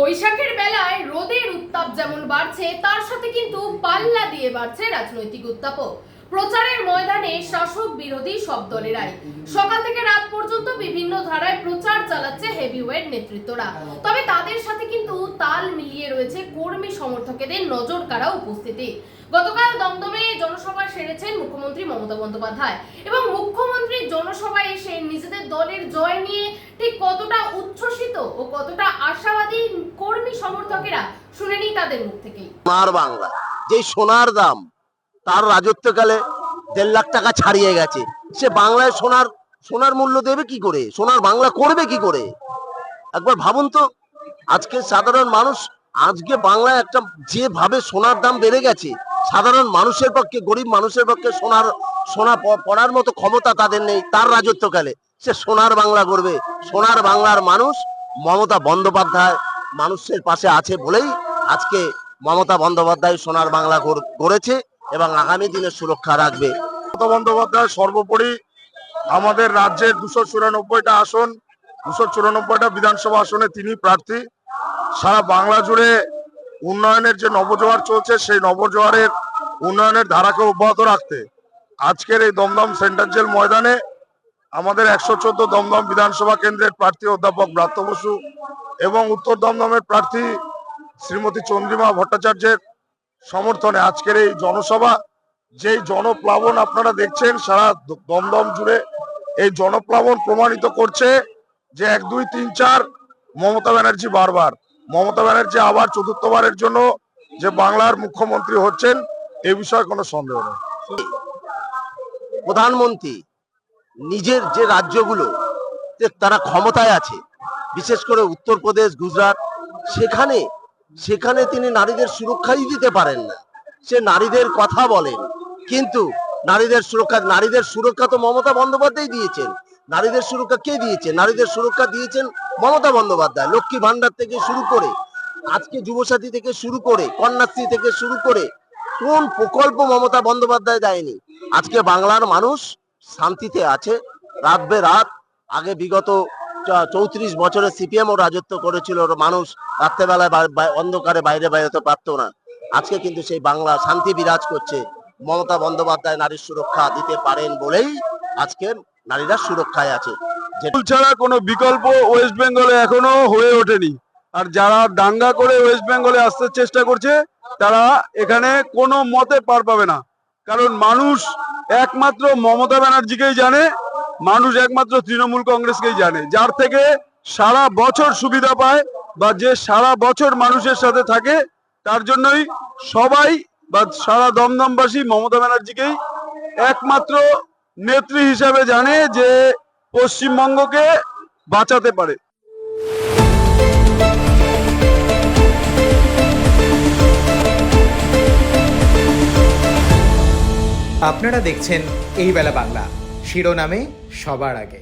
বৈশাখের বেলায় রোদের উত্তাপ যেমন বাড়ছে, তার সাথে কিন্তু পাল্লা দিয়ে বাড়ছে রাজনৈতিক উত্তাপও। প্রচারের ময়দানে শাসক বিরোধী সব দলেরাই সকাল থেকে রাত পর্যন্ত বিভিন্ন ধারায় প্রচার চালাচ্ছে হেভিওয়েট নেতৃত্বরা। তবে তাদের সাথে কিন্তু তাল মিলিয়ে রয়েছে কর্মী সমর্থকদের নজর কাড়া উপস্থিতি। গতকাল দমদমে জনসভা সেরেছেন মুখ্যমন্ত্রী মমতা বন্দ্যোপাধ্যায় এবং মুখ্যমন্ত্রীর জনসভায় এসে নিজেদের দলের জয় নিয়ে ঠিক কতটা উচ্ছ্বসিত ও কতটা আশাবাদী কর্মী সমর্থকেরা শুনে নিই তাদের মুখ থেকেই। সোনার বাংলা, যে সোনার দাম তার রাজত্বকালে 1.5 লাখ টাকা ছাড়িয়ে গেছে, সে বাংলায় সোনার মূল্য দেবে কি করে? সোনার বাংলা করবে কি করে? একবার ভাবুন তো। আজকে সাধারণ মানুষ, আজকে বাংলায় একটা যেভাবে সোনার দাম বেড়ে গেছে, সাধারণ মানুষের পক্ষে, গরিব মানুষের পক্ষে সোনা পড়ার মতো ক্ষমতা তাদের নেই। তার রাজত্বকালে সে সোনার বাংলা করবে। সোনার বাংলার মানুষ মমতা বন্দ্যোপাধ্যায় মানুষের পাশে আছে বলেই আজকে মমতা বন্দ্যোপাধ্যায় সোনার বাংলা গড়েছে এবং আগামী দিনে সুরক্ষা রাখবে। মমতা বন্দ্যোপাধ্যায় সর্বোপরি আমাদের রাজ্যের 294টা আসন, 294টা বিধানসভা আসনে তিনি প্রার্থী। সারা বাংলা জুড়ে উন্নয়নের যে নবজোয়ার চলছে, সেই নবজোয়ারের উন্নয়নের ধারাকে অব্যাহত রাখতে আজকের এই দমদম সেন্ট্রাল জেল ময়দানে আমাদের 114 দমদম বিধানসভা কেন্দ্রের প্রার্থী অধ্যাপক ব্রাত্য বসু এবং উত্তর দমদমের প্রার্থী শ্রীমতী চন্দ্রিমা ভট্টাচার্যের সমর্থনে আজকের এই জনসভা। যেই জনপ্লাবন আপনারা দেখছেন সারা দমদম জুড়ে, এই জনপ্লাবন প্রমাণিত করছে যে 1, 2, 3, 4 মমতা ব্যানার্জি বারবার, মমতা ব্যানার্জি আবার চতুর্থবারের জন্য যে বাংলার মুখ্যমন্ত্রী হচ্ছেন, এ বিষয়ে কোনো সন্দেহ নেই। প্রধানমন্ত্রী নিজের যে রাজ্যগুলো তারা ক্ষমতায় আছে, বিশেষ করে উত্তরপ্রদেশ, গুজরাট, সেখানে তিনি নারীদের সুরক্ষাই দিতে পারেন না। সে নারীদের কথা বলেন, কিন্তু নারীদের সুরক্ষা তো মমতা বন্দ্যোপাধ্যায় দিয়েছেন। নারীদের সুরক্ষা কে দিয়েছে? নারীদের সুরক্ষা দিয়েছেন মমতা বন্দ্যোপাধ্যায়। লক্ষ্মী ভান্ডার থেকে শুরু করে, আজকে যুবসাথী থেকে শুরু করে, কন্যাশ্রী থেকে শুরু করে, কোন প্রকল্প মমতা বন্দ্যোপাধ্যায় দেয়নি? আজকে বাংলার মানুষ শান্তিতে আছে। রাত বেরাত, আগে বিগত 34 বছরে সিপিএম ও রাজত্ব করেছিল, মানুষ রাত্রেবেলায় অন্ধকারে বাইরে বেরোতে পারতো না। আজকে কিন্তু সেই বাংলা শান্তি বিরাজ করছে। মমতা বন্দ্যোপাধ্যায় নারীর সুরক্ষা দিতে পারেন বলেই আজকে নারীরা সুরক্ষায় আছে। ছাড়া কোনো বিকল্প ওয়েস্ট বেঙ্গলে এখনো হয়ে ওঠেনি। আর যারা দাঙ্গা করে ওয়েস্ট বেঙ্গলে আসতে চেষ্টা করছে, তারা এখানে কোনো মতে পার পাবে না। কারণ মানুষ একমাত্র মমতা ব্যানার্জিকেই জানে, মানুষ একমাত্র তৃণমূল কংগ্রেসকেই জানে, যার থেকে সারা বছর সুবিধা পায় বা যে সারা বছর মানুষের সাথে থাকে। তার জন্যই সবাই বা সারা দমদমবাসী মমতা ব্যানার্জিকেই একমাত্র নেত্রী হিসেবে জানে, যে পশ্চিমবঙ্গকে বাঁচাতে পারে। আপনারা দেখছেন এই বেলা বাংলা, শিরোনামে সবার আগে।